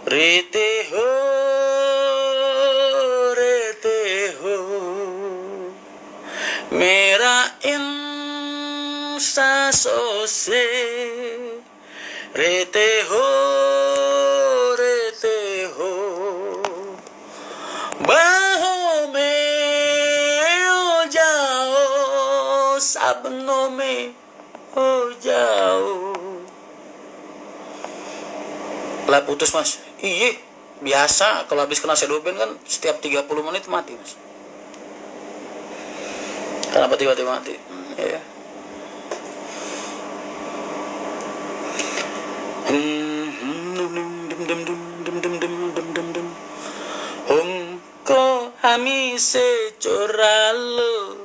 Rete ho, rete ho, mera insa sose. Rete ho, baho me o jao, sabno me o jao. Lah putus mas. Iya, biasa kalau habis kena sedoben kan setiap 30 menit mati mas. Kenapa tiba-tiba mati? Ya. Humko hami se chora lo,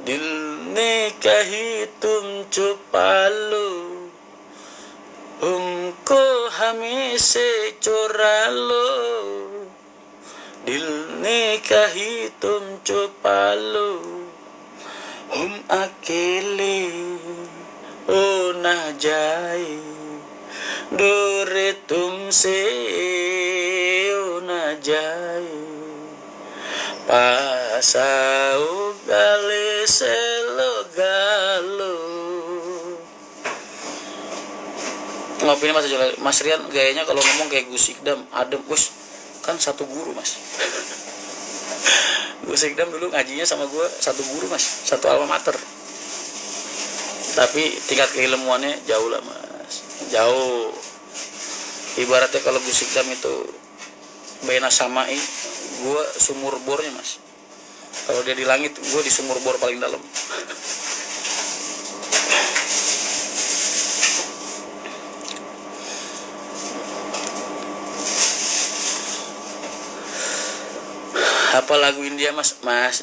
dil ne kahi tum chupa lo. Humko hami se chora lo, dil ne kahi tum chupa lo. Hum akele o na jaye, dore tumse o na jaye, pasau gale selo galo. Ngopi ini Mas Rian gayanya kalau ngomong kayak Gus Ikdam, adem. Gus kan satu guru mas. Gus Ikdam dulu ngajinya sama gue satu guru mas, satu alma mater. Tapi tingkat keilmuannya jauh lah mas, jauh. Ibaratnya kalau Gus Ikdam itu bena samai, gue sumur bornya mas. Kalau dia di langit, gue di sumur bor paling dalam. Apa lagu India mas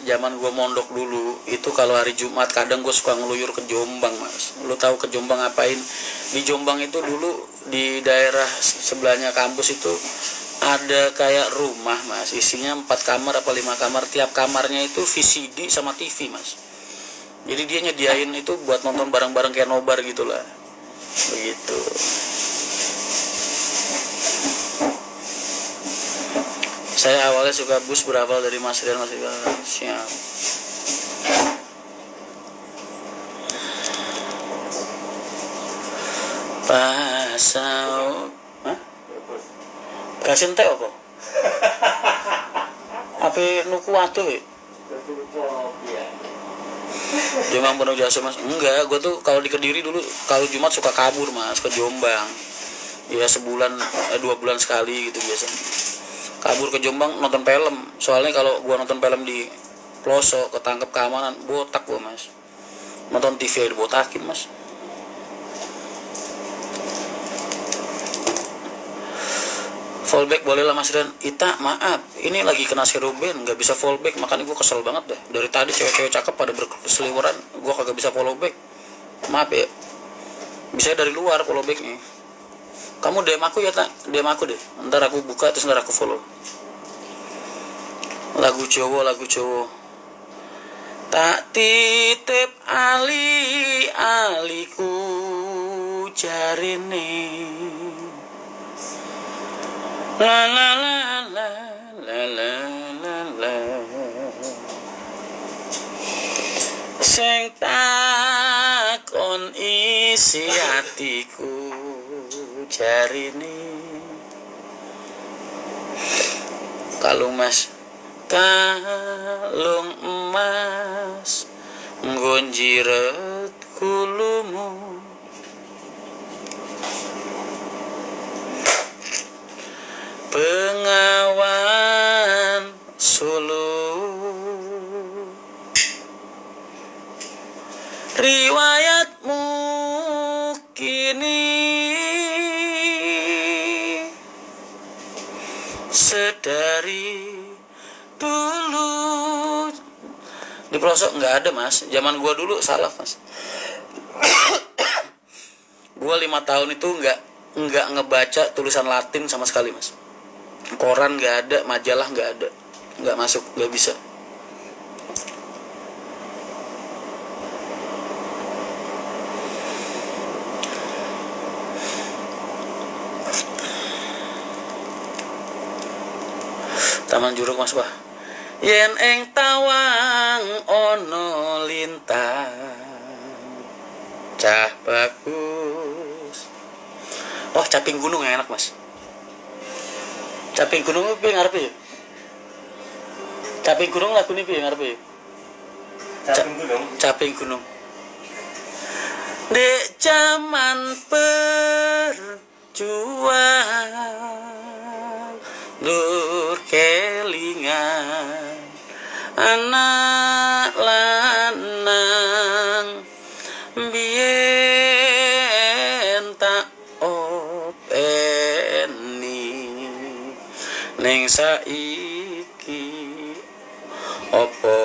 zaman gue mondok dulu itu kalau hari Jumat kadang gue suka ngeluyur ke Jombang mas. Lu tahu ke Jombang ngapain? Di Jombang itu dulu di daerah sebelahnya kampus itu ada kayak rumah mas, isinya 4 kamar apa 5 kamar, tiap kamarnya itu VCD sama TV mas. Jadi dia nyediain itu buat nonton bareng-bareng kayak nobar gitulah, begitu. Saya awalnya suka bus berawal dari Mas Rian. Siap. Pasau. Hah? Kasih teh apa? Apa nuku atuh ya? Jombang penuh jasa mas. Enggak, gue tuh kalau di Kediri dulu kalau Jumat suka kabur mas ke Jombang. Ya sebulan 2 bulan sekali gitu biasanya. Kabur ke Jombang nonton film. Soalnya kalau gua nonton film di pelosok ketangkep keamanan, botak gua mas. Nonton TV dibotakin mas. Fallback boleh lah mas Rian. Ita maaf, ini lagi kena seroben, nggak bisa fallback, makanya gua kesel banget dah. Dari tadi cewek-cewek cakep pada berseliweran, gua kagak bisa follow back. Maaf ya. Bisa dari luar follow backnya. Kamu DM aku ya tak? DM aku deh. Ntar aku buka terus ntar aku follow. Lagu cowok. Tak titip ali-aliku jarine. La la la la la la la la. Sing takon isi hatiku jarine. Kalung mas, kalung emas, nggonjiret kulumu. Pengawan Solo, riwayatmu kini sedari dulu. Di pelosok nggak ada mas, zaman gua dulu salah mas. Gua 5 tahun itu nggak ngebaca tulisan Latin sama sekali mas. Koran nggak ada, majalah nggak ada, nggak masuk, nggak bisa. Taman Juruk mas wah. Yen eng tawang ono lintang cah bagus. Oh caping gunung yang enak mas. Caping gunung itu yang ngarepe ya? Caping gunung lagu ini yang ngarepe ya? Caping gunung. Dek zaman perjuangan dur kelingan anak lanang biyen tak openi ning saiki opo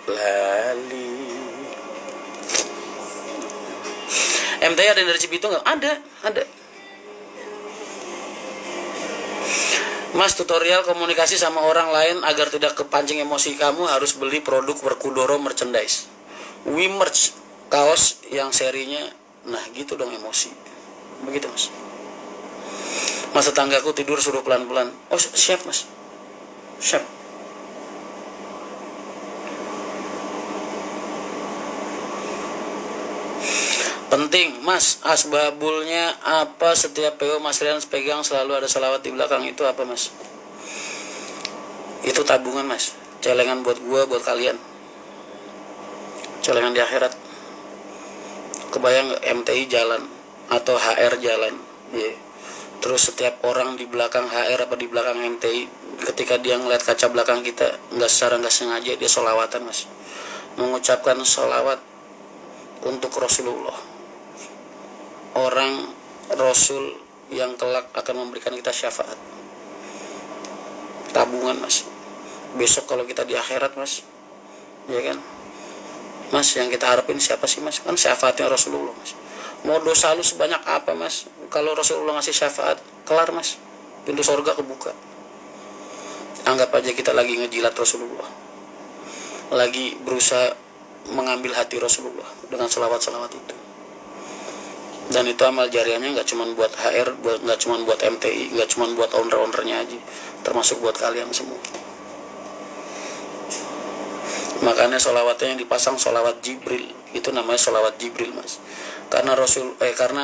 lali. MTI ada dari Cibitung nggak? Ada. Mas, tutorial komunikasi sama orang lain agar tidak kepancing emosi kamu harus beli produk Werkudara merchandise. We merch kaos yang serinya, nah gitu dong emosi. Begitu mas. Mas tetanggaku tidur suruh pelan-pelan. Oh siap mas. Siap. Penting mas, asbabulnya apa setiap PO Mas Rian pegang selalu ada selawat di belakang itu apa mas? Itu tabungan mas, celengan buat gua, buat kalian, celengan di akhirat. Kebayang gak MTI jalan atau HR jalan, yeah. Terus setiap orang di belakang HR apa di belakang MTI, ketika dia ngeliat kaca belakang kita, secara nggak sengaja dia sholawatan mas, mengucapkan sholawat untuk Rasulullah, orang Rasul yang kelak akan memberikan kita syafaat. Tabungan mas, besok kalau kita di akhirat mas, ya kan mas, yang kita harapin siapa sih mas? Kan syafaatnya Rasulullah mas. Mau dosa lu sebanyak apa mas, kalau Rasulullah ngasih syafaat, kelar mas, pintu surga kebuka. Anggap aja kita lagi ngejilat Rasulullah, lagi berusaha mengambil hati Rasulullah dengan selawat-selawat itu. Dan itu amal jariahnya nggak cuma buat HR, nggak cuma buat MTI, nggak cuma buat owner-ownernya aja, termasuk buat kalian semua. Makanya sholawatnya yang dipasang sholawat Jibril, itu namanya sholawat Jibril mas. Karena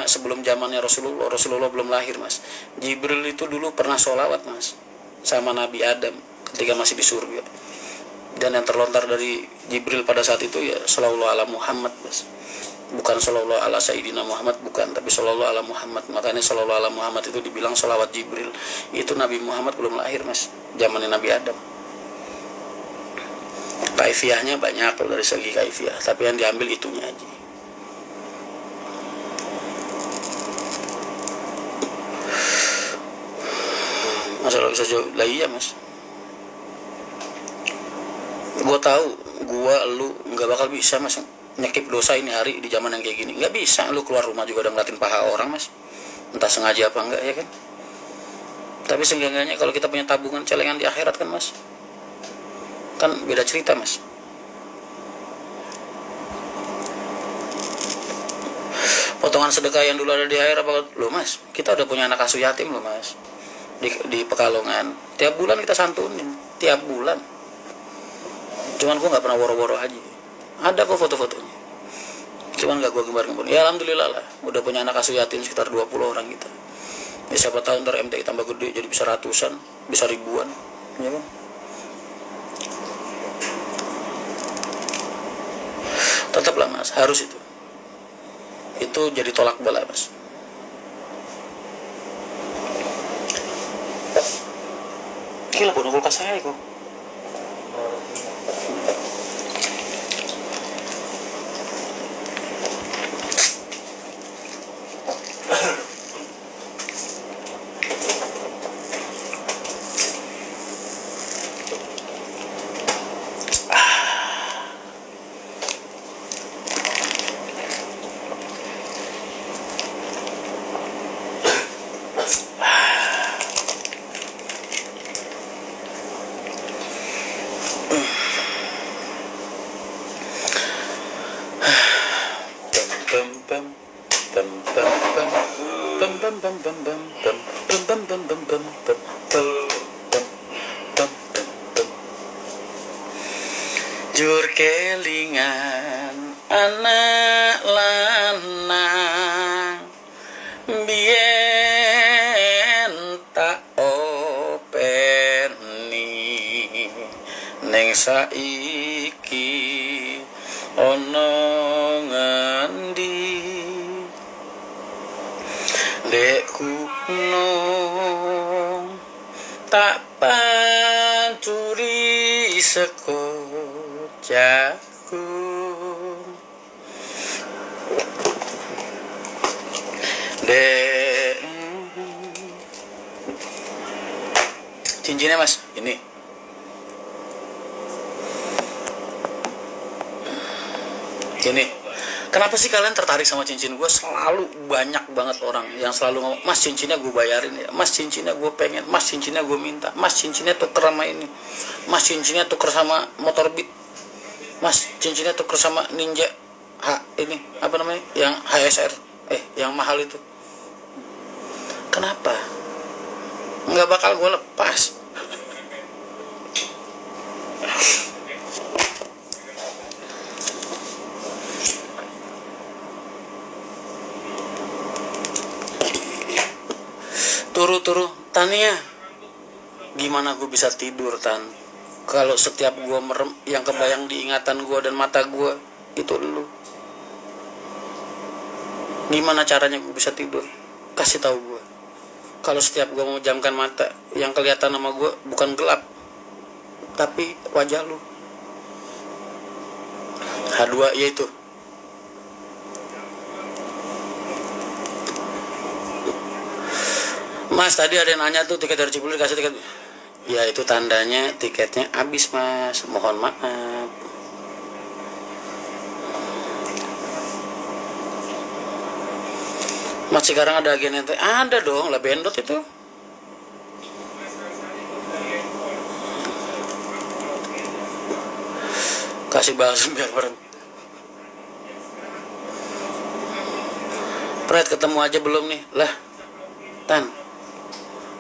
sebelum zamannya Rasulullah belum lahir mas, Jibril itu dulu pernah sholawat mas sama Nabi Adam ketika masih di surga. Dan yang terlontar dari Jibril pada saat itu ya sallallahu ala Muhammad mas. Bukan sallallahu ala Sayyidina Muhammad, bukan, tapi sallallahu ala Muhammad. Makanya sallallahu ala Muhammad itu dibilang sholawat Jibril. Itu Nabi Muhammad belum lahir mas, zamannya Nabi Adam. Kaifiahnya banyak kalau dari segi kaifiah, tapi yang diambil itunya aja. Masalah bisa jauh lah iya mas. Gue tahu, lu nggak bakal bisa mas nyekip dosa ini hari di zaman yang kayak gini. Nggak bisa, lu keluar rumah juga udah ngeliatin paha orang mas, entah sengaja apa enggak ya kan. Tapi seenggaknya kalau kita punya tabungan celengan di akhirat kan mas, kan beda cerita mas. Potongan sedekah yang dulu ada di akhir apa lo mas, kita udah punya anak asuh yatim lo mas, di Pekalongan tiap bulan kita santunin, tiap bulan. Cuman gue nggak pernah woro-woro aja, ada kok foto-fotonya, cuman nggak gue gembar-gembar. Ya alhamdulillah lah, udah punya anak asuh yatim sekitar 20 orang kita. Ya siapa tahu ntar MTI tambah gede jadi bisa ratusan, bisa ribuan, ya kan. Tetaplah mas, harus itu jadi tolak bala mas. Gila bunuh kulkas saya kok. Bien tak openi neng saiki ana ngendi dek kuno tak pancuri seko jagung dek cincinnya mas ini kenapa sih kalian tertarik sama cincin gue? Selalu banyak banget orang yang selalu ngomong, mas cincinnya gue bayarin ya, mas cincinnya gue pengen, mas cincinnya gue minta, mas cincinnya tuker sama ini, mas cincinnya tuker sama motor beat, mas cincinnya tuker sama ninja ini apa namanya yang HSR yang mahal itu. Kenapa? Nggak bakal gue lepas. Turu Tania, gimana gue bisa tidur Tan kalau setiap gue merem yang kebayang di ingatan gue dan mata gue itu lu. Gimana caranya gue bisa tidur? Kasih tahu gue. Kalau setiap gue memejamkan mata yang kelihatan sama gue bukan gelap tapi wajah lu. H2 yaitu Mas, tadi ada yang nanya tuh tiket dari Cipulir dikasih tiket. Ya itu tandanya tiketnya habis mas. Mohon maaf. Mas sekarang ada agen ente? Ada dong lah Bendot itu. Kasih balsam biar bareng. Pret ketemu aja belum nih? Lah Tan,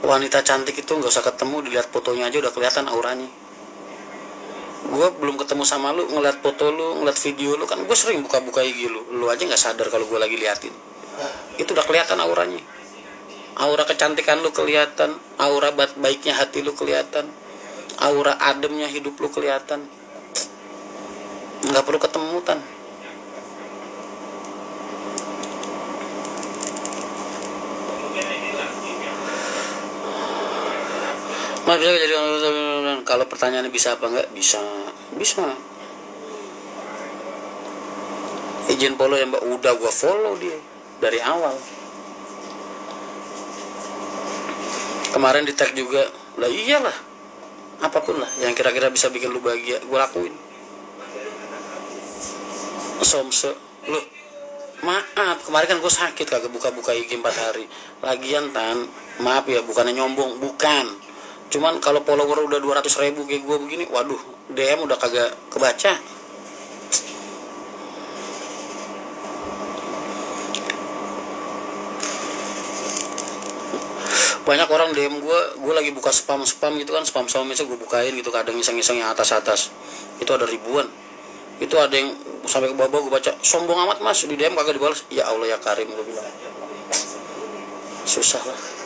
wanita cantik itu nggak usah ketemu, dilihat fotonya aja udah kelihatan auranya. Gue belum ketemu sama lu, ngeliat foto lu, ngeliat video lu, kan gue sering buka-buka IG lu aja nggak sadar kalau gue lagi liatin. Itu udah kelihatan auranya. Aura kecantikan lu kelihatan, aura baiknya hati lu kelihatan, aura ademnya hidup lu kelihatan. Nggak perlu ketemu Tan. Mas bisa jadi kalau pertanyaannya bisa apa enggak? Bisa. Izin follow ya mbak, udah gua follow dia dari awal. Kemarin di tag juga, lah iyalah, apapun lah yang kira-kira bisa bikin lu bahagia, gua lakuin. Somse, loh, maaf kemarin kan gua sakit kagak buka-buka IG 4 hari. Lagian Tan, maaf ya bukannya nyombong, bukan. Cuman kalau follower udah 200.000 kayak gue begini, waduh, DM udah kagak kebaca. Banyak orang DM gue lagi buka spam gitu kan, spam misalnya gue bukain gitu, kadang iseng-iseng yang atas. Itu ada ribuan. Itu ada yang sampai ke bawah gue baca, sombong amat mas, di DM kagak dibalas. Ya Allah ya Karim, gue bilang. Susah lah.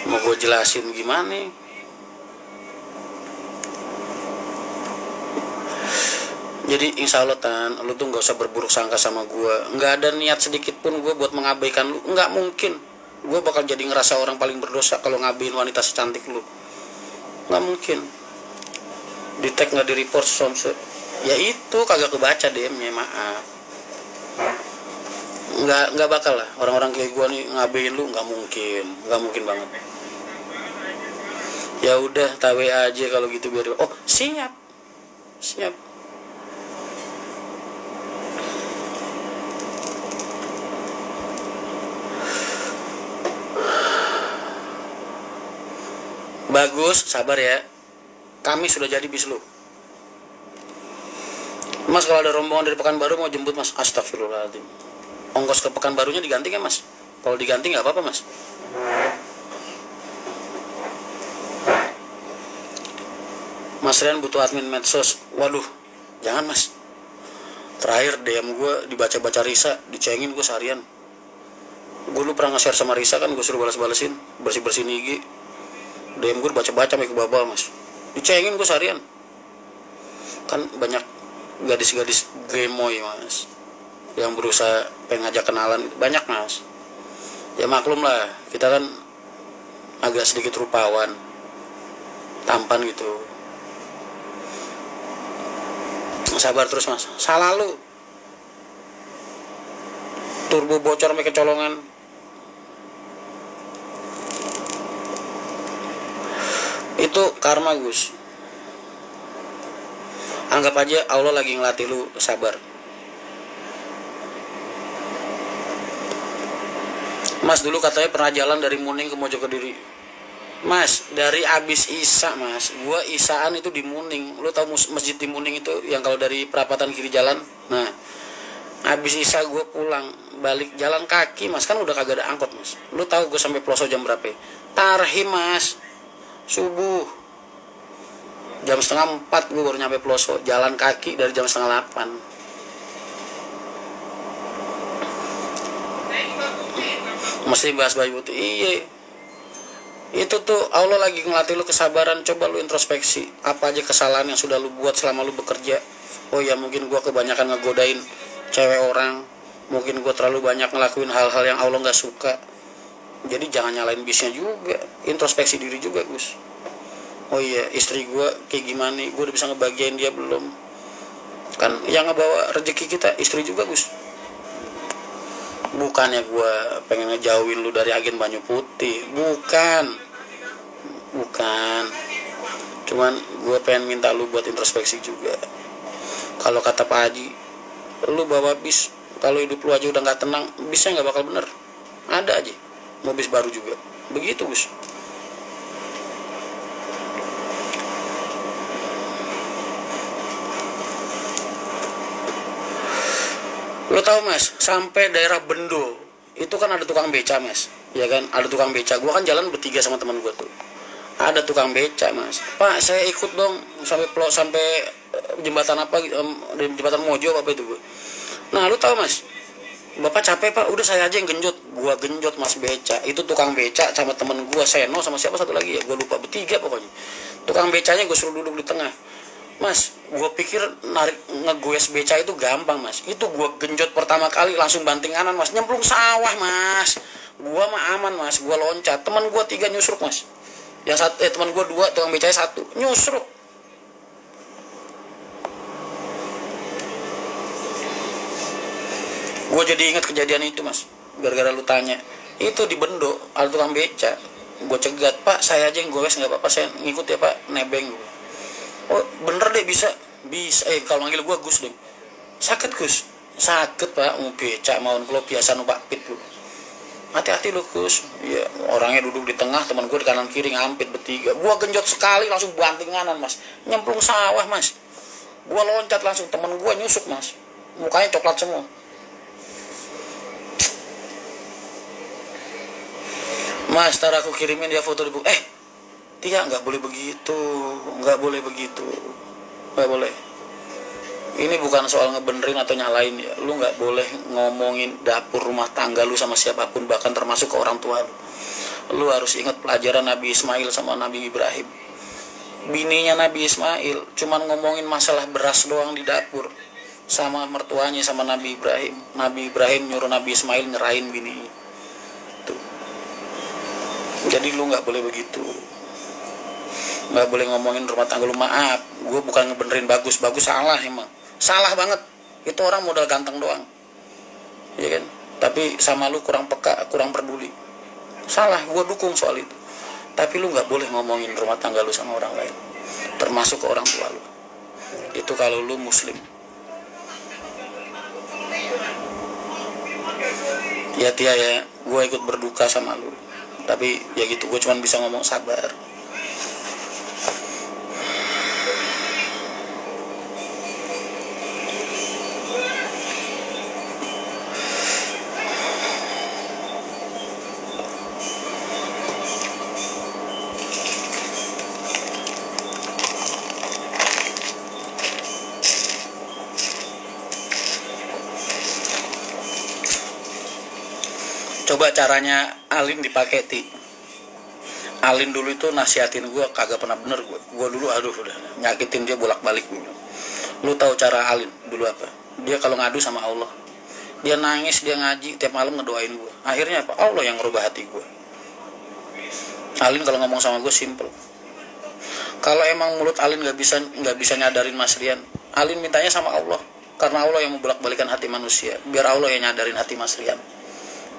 Mau gue jelasin gimana? Jadi insya Allah Tan, lu tuh gak usah berburuk sangka sama gue. Gak ada niat sedikit pun gue buat mengabaikan lu. Gak mungkin. Gue bakal jadi ngerasa orang paling berdosa kalau ngabain wanita secantik lu. Gak mungkin. Di tag gak di report somse. Ya itu kagak kebaca DM-nya, maaf. Gak bakal lah orang-orang kayak gue nih ngabain lu, gak mungkin banget. Ya udah tawe aja kalau gitu biar. Oh siap. Bagus, sabar ya. Kami sudah jadi bis lu. Mas kalau ada rombongan dari Pekanbaru mau jemput mas, astagfirullahaladzim. Ongkos ke Pekanbarunya diganti kan mas? Kalau diganti nggak apa-apa mas. Mas Rian butuh admin medsos. Waduh, jangan mas. Terakhir DM gue dibaca-baca Risa, dicengin gue seharian. Gue lu pernah nge-share sama Risa kan, gue suruh balas-balesin, bersih-bersihin IG. DM gue baca-baca sampai kebabal mas, dicengin gue seharian. Kan banyak gadis-gadis gemoy mas yang berusaha pengen ngajak kenalan, banyak mas. Ya maklum lah, kita kan agak sedikit rupawan, tampan gitu. Sabar terus mas, salah lu, turbo bocor sampai kecolongan. Itu karma Gus. Anggap aja Allah lagi ngelatih lu sabar. Mas dulu katanya pernah jalan dari Muning ke Mojokediri. Mas, dari abis Isya mas, gua Isyaan itu di Muning. Lu tahu masjid di Muning itu yang kalau dari perapatan kiri jalan? Nah, abis Isya gua pulang, balik jalan kaki mas, kan udah kagak ada angkot mas. Lu tahu gua sampai Ploso jam berapa? Tarhim mas, subuh. Jam 3:30 gue baru nyampe Ploso, jalan kaki dari jam 7:30. Mesti bahas bayi putih. Iya, itu tuh Allah lagi ngelatih lu kesabaran. Coba lu introspeksi, apa aja kesalahan yang sudah lu buat selama lu bekerja. Oh ya, mungkin gue kebanyakan ngegodain cewek orang, mungkin gue terlalu banyak ngelakuin hal-hal yang Allah gak suka. Jadi jangan nyalain bisnya juga, introspeksi diri juga Gus. Oh iya, istri gue kayak gimana nih, gue udah bisa ngebagian dia belum? Kan yang ngebawa rezeki kita istri juga Gus. Bukannya gue pengen ngejauhin lu dari agen Banyu Putih, bukan. Cuman gue pengen minta lu buat introspeksi juga. Kalau kata Pak Haji, lu bawa bis, kalau hidup lu aja udah gak tenang, bisnya gak bakal bener. Ada aja mau bis baru juga, begitu Gus. Lo tau mas, sampai daerah Bendo itu kan ada tukang beca mas, ya kan, ada tukang beca. Gua kan jalan bertiga sama teman gua tuh, ada tukang beca mas. Pak saya ikut dong sampai jembatan apa, jembatan Mojo apa itu gua. Nah lu tau mas, bapak capek pak, udah saya aja yang genjot. Gua genjot mas beca, itu tukang beca sama temen gua Seno sama siapa satu lagi ya, gua lupa, bertiga pokoknya. Tukang becanya gua suruh duduk di tengah. Mas, gue pikir narik ngegoes beca itu gampang mas. Itu gue genjot pertama kali langsung banting kanan mas, nyemplung sawah mas. Gue mah aman mas, gue loncat. Teman gue 3 nyusruk mas. Yang satu, teman gue 2, tukang becanya 1 nyusruk. Gue jadi ingat kejadian itu mas, gara-gara lu tanya. Itu di Bendo ada tukang beca. Gue cegat, pak saya aja yang goes nggak apa-apa, saya ngikut ya pak, nebeng gue. Oh bener deh, bisa kalau manggil gue Gus deh. Sakit Gus, sakit pak, mau becak mau kalau biasa numpak pit lu. Hati-hati lu Gus. Ya orangnya duduk di tengah, teman gue di kanan kiri ngampit bertiga. Gue genjot sekali langsung banting kanan mas, nyemplung sawah mas. Gue loncat langsung, teman gue nyusuk mas, mukanya coklat semua. Mas ntar aku kirimin dia foto di buku. Tia nggak boleh begitu, nggak boleh. Ini bukan soal ngebenerin atau nyalain ya. Lu nggak boleh ngomongin dapur rumah tangga lu sama siapapun, bahkan termasuk ke orang tua lu. Lu harus ingat pelajaran Nabi Ismail sama Nabi Ibrahim. Bininya Nabi Ismail cuman ngomongin masalah beras doang di dapur sama mertuanya sama Nabi Ibrahim. Nabi Ibrahim nyuruh Nabi Ismail nyerahin bininya. Tuh. Jadi lu nggak boleh begitu. Nggak boleh ngomongin rumah tangga lu. Maaf, gue bukan ngebenerin bagus salah, emang salah banget. Itu orang modal ganteng doang, ya kan, tapi sama lu kurang peka, kurang peduli. Salah, gue dukung soal itu. Tapi lu nggak boleh ngomongin rumah tangga lu sama orang lain, termasuk ke orang tua lu. Itu kalau lu muslim. Ya Tia ya, gue ikut berduka sama lu. Tapi ya gitu, gue cuma bisa ngomong sabar. Coba caranya Alin dipakai, Ti. Alin dulu itu nasihatin gue kagak pernah bener. Gue dulu aduh udah nyakitin dia bolak-balik gue. Lu tahu cara Alin dulu apa? Dia kalau ngadu sama Allah, dia nangis, dia ngaji tiap malam ngedoain gue. Akhirnya apa? Allah yang ngerubah hati gue. Alin kalau ngomong sama gue simple. Kalau emang mulut Alin nggak bisa nyadarin Mas Rian, Alin mintanya sama Allah, karena Allah yang membolak-balikan hati manusia, biar Allah yang nyadarin hati Mas Rian.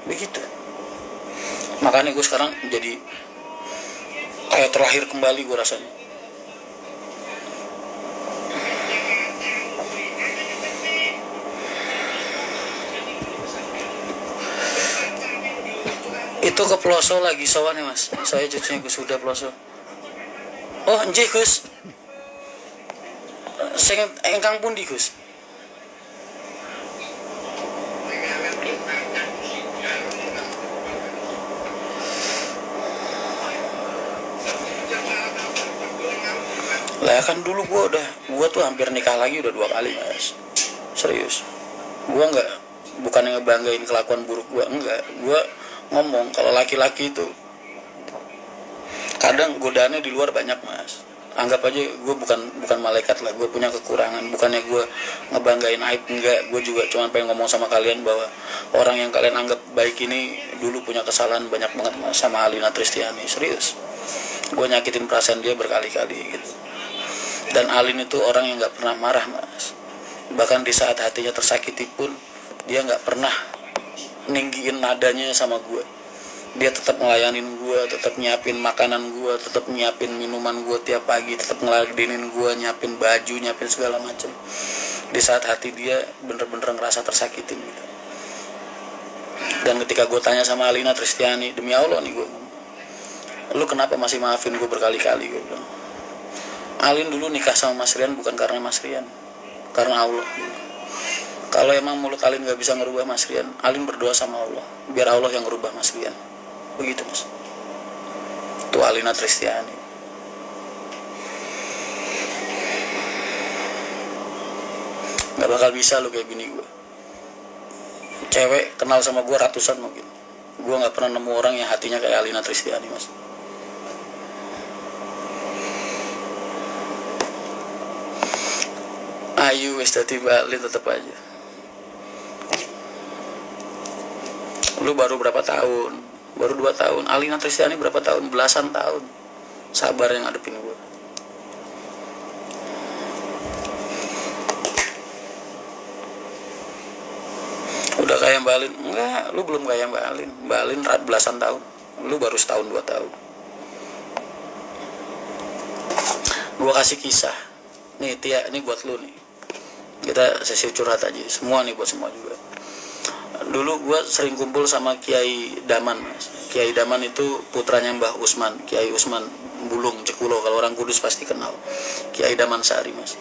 Begitu. Makanya gue sekarang jadi kayak terlahir kembali gue rasanya. Itu ke Ploso lagi sowan nih Mas. Saya cucunya Gus sudah Ploso. Oh, enjih Gus. Sing engkang pundi Gus? Lah kan dulu gua tuh hampir nikah lagi udah 2 kali Mas. Serius. Gua bukan ngebanggain kelakuan buruk gua, enggak. Gua ngomong kalau laki-laki itu kadang godaannya di luar banyak Mas. Anggap aja gue bukan malaikat lah, gue punya kekurangan. Bukannya gue ngebanggain aib, enggak. Gue juga cuma pengen ngomong sama kalian bahwa orang yang kalian anggap baik ini dulu punya kesalahan banyak banget Mas, sama Alina Tristiani. Serius, gue nyakitin perasaan dia berkali-kali gitu. Dan Alin itu orang yang gak pernah marah Mas. Bahkan di saat hatinya tersakiti pun dia gak pernah ninggiin nadanya sama gue. Dia tetap ngelayanin gue, tetap nyiapin makanan gue, tetap nyiapin minuman gue tiap pagi, tetap ngeladenin gue, nyiapin baju, nyiapin segala macam. Di saat hati dia bener-bener ngerasa tersakitin gitu. Dan ketika gue tanya sama Alina Tristiani, demi Allah nih gue, lu kenapa masih maafin gue berkali-kali? Gue bilang, Alin dulu nikah sama Mas Rian bukan karena Mas Rian, karena Allah gitu. Kalau emang mulut Alin gak bisa ngerubah Mas Rian, Alin berdoa sama Allah, biar Allah yang ngerubah Mas Rian. Begitu Mas. Itu Alina Tristiani. Gak bakal bisa lu kayak gini gue. Cewek kenal sama gue ratusan mungkin, gue gak pernah nemu orang yang hatinya kayak Alina Tristiani Mas. Ayu wis dadi balik tetep aja. Lu baru berapa tahun? Baru 2 tahun. Alina Tristiani berapa tahun? Belasan tahun. Sabar yang ngadepin gue. Udah kayak Mbak Alin? Enggak, lu belum kayak Mbak Alin. Mbak Alin belasan tahun. Lu baru setahun 2 tahun. Gue kasih kisah. Nih Tia, ini buat lu nih. Kita sesi curhat aja. Semua nih buat semua juga. Dulu gue sering kumpul sama Kiai Daman Mas. Kiai Daman itu putranya Mbah Usman, Kiai Usman Bulung Cekulo, kalau orang Kudus pasti kenal. Kiai Daman Sari Mas.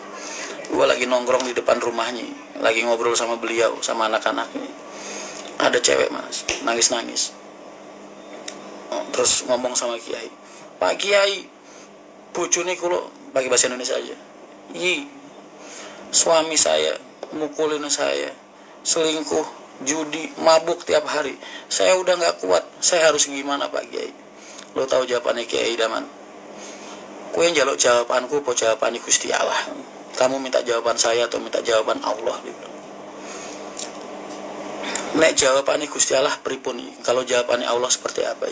Gue lagi nongkrong di depan rumahnya, lagi ngobrol sama beliau, sama anak-anaknya. Ada cewek Mas, nangis-nangis. Terus ngomong sama Kiai, Pak Kiai, bojone kulo, pakai bahasa Indonesia aja. Suami saya mukulin saya, selingkuh, judi, mabuk tiap hari. Saya udah gak kuat. Saya harus gimana Pak Kiai? Lo tahu jawabannya Kiai Daman? Kue yang jaluk jawabanku, po jawaban Gusti Allah. Kamu minta jawaban saya atau minta jawaban Allah? Nek jawabannya Gusti Allah pripun? Kalau jawabannya Allah seperti apa?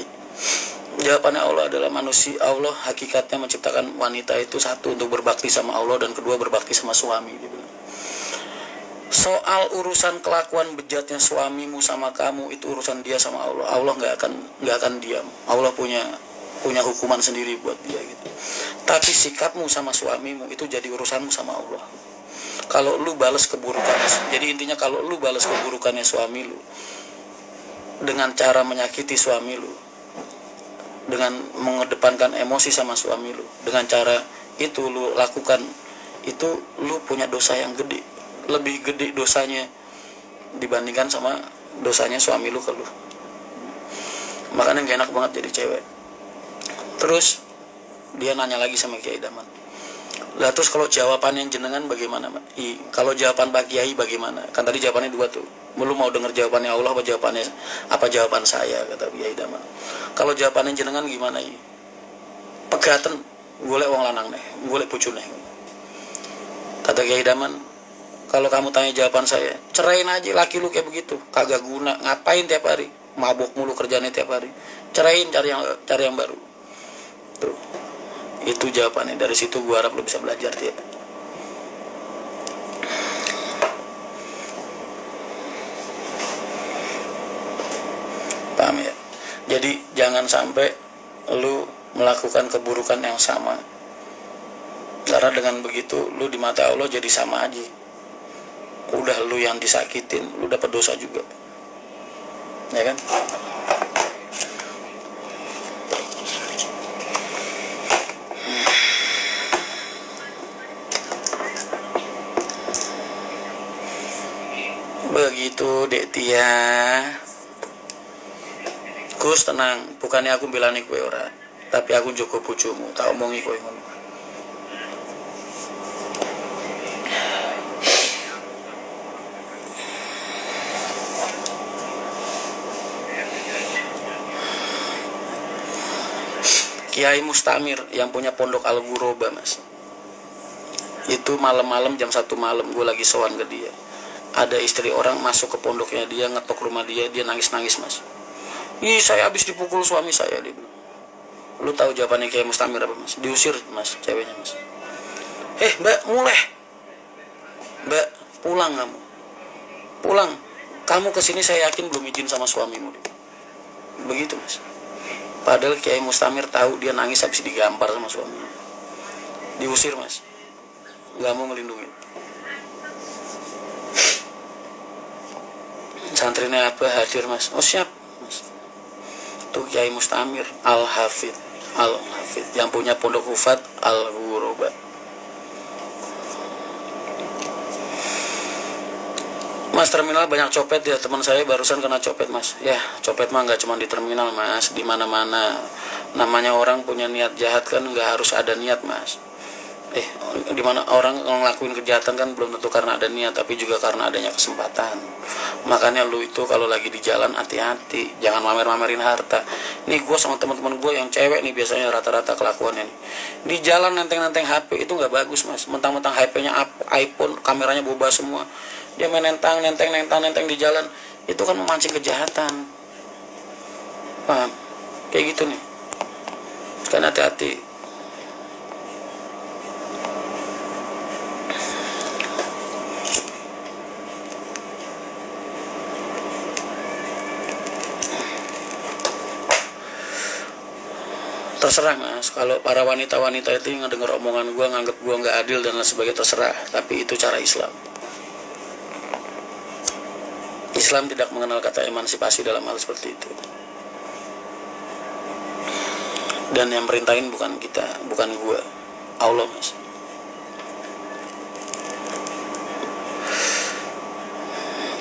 Jawabannya Allah adalah manusia. Allah hakikatnya menciptakan wanita itu satu untuk berbakti sama Allah, dan kedua berbakti sama suami. Soal urusan kelakuan bejatnya suamimu sama kamu, itu urusan dia sama Allah. Allah nggak akan diam. Allah punya hukuman sendiri buat dia gitu. Tapi sikapmu sama suamimu itu jadi urusanmu sama Allah. Kalau lu balas keburukannya, jadi intinya kalau lu balas keburukannya suami lu dengan cara menyakiti suami lu, dengan mengedepankan emosi sama suami lu, dengan cara itu lu lakukan, itu lu punya dosa yang gede. Lebih gede dosanya dibandingkan sama dosanya suami lu ke lu. Makanya gak enak banget jadi cewek. Terus dia nanya lagi sama Kiai Daman, lah terus kalau jawabannya jenengan bagaimana? Kalau jawaban Pak Kiai bagaimana? Kan tadi jawabannya 2 tuh. Lu mau denger jawabannya Allah apa jawaban saya, kata Kiai Daman. Kalau jawabannya jenengan gimana ini? Pegatan golek wong lanang nih, golek bojone. Kata Kiai Daman, kalau kamu tanya jawaban saya, cerain aja laki lu kayak begitu, kagak guna, ngapain tiap hari, mabuk mulu kerjanya tiap hari. Cerain, cari yang baru. Tuh. Itu jawabannya. Dari situ gua harap lu bisa belajar dia. Paham ya? Jadi jangan sampai lu melakukan keburukan yang sama. Karena dengan begitu lu di mata Allah jadi sama aja. Udah lu yang disakitin, lu dapat dosa juga. Ya kan? Begitu Dek Tia. Gus tenang, bukannya aku bilani kowe ora, tapi aku njogo bojomu, tak omongi kowe ngono. Kiai Mustamir yang punya pondok Al-Ghuraba, Mas. Itu malam-malam jam 1 malam gue lagi sowan ke dia. Ada istri orang masuk ke pondoknya dia, ngetok rumah dia nangis-nangis, Mas. Ih, saya habis dipukul suami saya, dia bilang. Lu tahu jawabannya Kiai Mustamir apa, Mas? Diusir, Mas, ceweknya, Mas. Mbak, mulai. Mbak, pulang kamu. Pulang. Kamu kesini saya yakin belum izin sama suamimu. Begitu, Mas. Padahal Kiai Mustamir tahu dia nangis habis digampar sama suaminya. Diusir, Mas. Gak mau ngelindungin. Santrinya apa hadir, Mas? Oh siap, Mas. Tuh Kiai Mustamir Al-Hafid yang punya pondok Hufat Al-Ghuraba. Mas, terminal banyak copet ya, teman saya barusan kena copet, Mas. Ya, copet mah nggak cuma di terminal, Mas, di mana-mana. Namanya orang punya niat jahat kan nggak harus ada niat, Mas. Di mana orang ngelakuin kejahatan kan belum tentu karena ada niat, tapi juga karena adanya kesempatan. Makanya lu itu kalau lagi di jalan hati-hati, jangan mamer-mamerin harta. Nih gue sama teman-teman gue yang cewek nih biasanya rata-rata kelakuannya nih. Di jalan nenteng-nenteng HP itu nggak bagus, Mas. Mentang-mentang HP-nya iPhone, kameranya boba semua. Dia main nenteng di jalan, itu kan memancing kejahatan. Paham? Kayak gitu nih. Kan hati-hati. Terserah, Mas, kalau para wanita-wanita itu yang ngedenger omongan gue, nganggep gue nggak adil dan lain sebagainya, terserah. Tapi itu cara Islam. Islam tidak mengenal kata emansipasi dalam hal seperti itu. Dan yang perintahin bukan kita, bukan gue, Allah, Mas.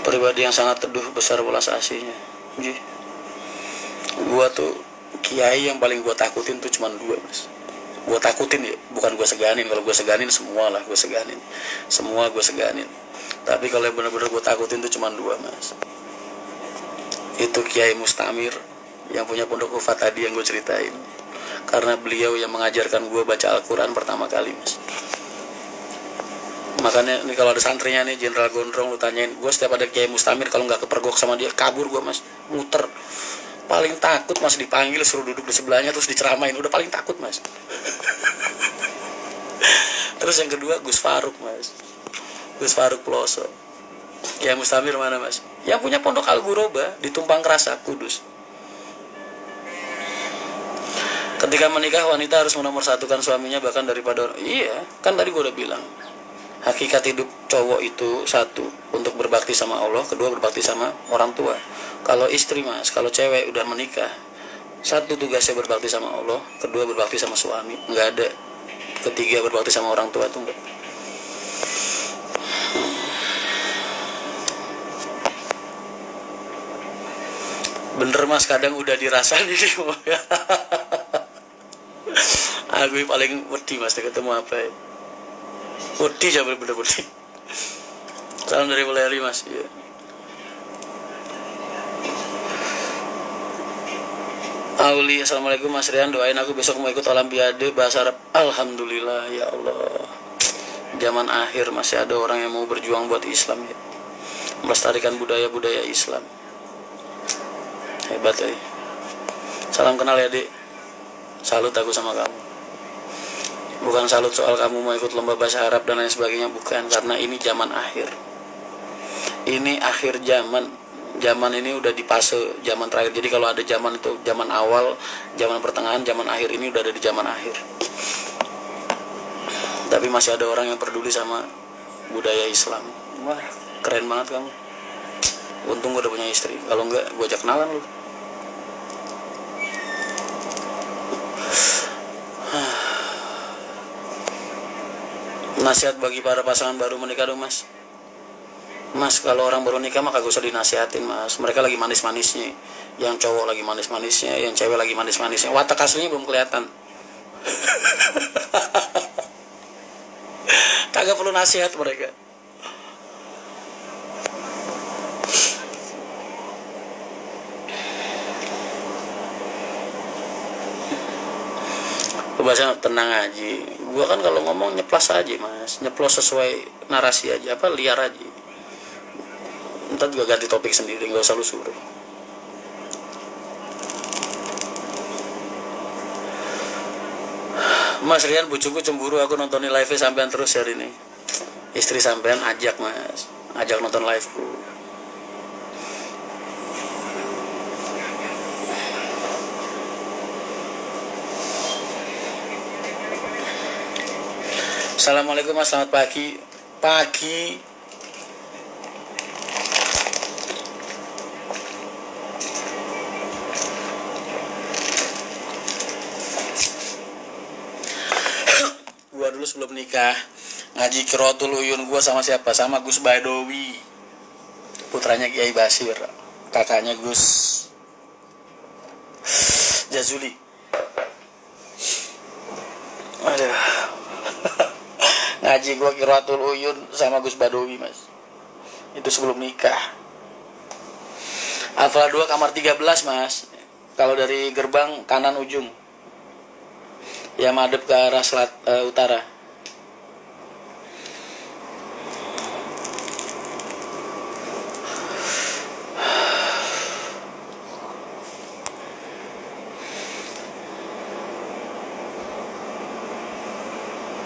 Pribadi yang sangat teduh, besar welas asihnya. Gue tuh kiai yang paling gue takutin tuh cuma 2, Mas. Gue takutin ya, bukan gue seganin. Kalau gue seganin semua lah gue seganin, semua gue seganin. Tapi kalau yang benar-benar gue takutin tuh cuma 2, Mas. Itu Kiai Mustamir yang punya pondok Hufat tadi yang gue ceritain. Karena beliau yang mengajarkan gue baca Al-Quran pertama kali, Mas. Makanya nih kalau ada santrinya nih Jenderal Gondrong, lu tanyain gue setiap ada Kiai Mustamir, kalau nggak kepergok sama dia kabur gue, Mas, muter. Paling takut, Mas, dipanggil suruh duduk di sebelahnya terus diceramain, udah paling takut, Mas. Terus yang kedua Gus Faruk, Mas. Gus Faruk Peloso. Kiai Mustamir mana, Mas? Yang punya pondok Al-Ghuraba di Tumpang Krasa, Kudus. Ketika menikah wanita harus menomorsatukan suaminya bahkan daripada iya, kan tadi gue udah bilang. Hakikat hidup cowok itu 1, untuk berbakti sama Allah, 2 berbakti sama orang tua. Kalau istri, Mas, kalau cewek udah menikah, 1 tugasnya berbakti sama Allah, 2 berbakti sama suami, nggak ada 3 berbakti sama orang tua tuh enggak. Bener, Mas, kadang udah dirasain ini. Aku paling wedi, Mas, ketemu apa ya? Wedi aja bener-bener wedi. Salam dari Valeri, Mas. Ya. Auli, assalamualaikum Mas Rian, doain aku besok mau ikut olimpiade bahasa Arab. Alhamdulillah ya Allah. Zaman akhir masih ada orang yang mau berjuang buat Islam ya, melestarikan budaya-budaya Islam. Hebat ya. Salam kenal ya Dek. Salut aku sama kamu. Bukan salut soal kamu mau ikut lomba bahasa Arab dan lain sebagainya, bukan, karena ini zaman akhir. Ini akhir zaman. Zaman ini udah di fase zaman terakhir. Jadi kalau ada zaman itu zaman awal, zaman pertengahan, zaman akhir, ini udah ada di zaman akhir. Tapi masih ada orang yang peduli sama budaya Islam. Wah, keren banget kamu. Untung gue udah punya istri. Kalau enggak, gue ajak kenalan lu. Nasihat bagi para pasangan baru menikah dong Mas. Mas, kalau orang baru nikah mah kagak usah dinasihatin Mas. Mereka lagi manis-manisnya. Yang cowok lagi manis-manisnya, yang cewek lagi manis-manisnya. Watak aslinya belum kelihatan. Kagak perlu nasihat mereka. Bahasa tenang aja. Gua kan kalau ngomong nyeplos aja Mas, nyeplos sesuai narasi aja, apa liar aja. Ntar juga ganti topik sendiri, nggak usah lu suruh. Mas Rian, bujuku cemburu, aku nontonin live sampean terus hari ini. Istri sampean ajak Mas, ajak nonton liveku. Assalamualaikum Mas, selamat pagi. Pagi. Gua dulu sebelum nikah ngaji Qiraatul Uyun gua sama siapa? Sama Gus Badowi, putranya Kiai Basir, kakaknya Gus Jazuli. Aduh. Ngaji gua Qiraatul Uyun sama Gus Badowi Mas. Itu sebelum nikah. Al-Falah 2 kamar 13 Mas. Kalau dari gerbang kanan ujung, ya madep ke arah utara.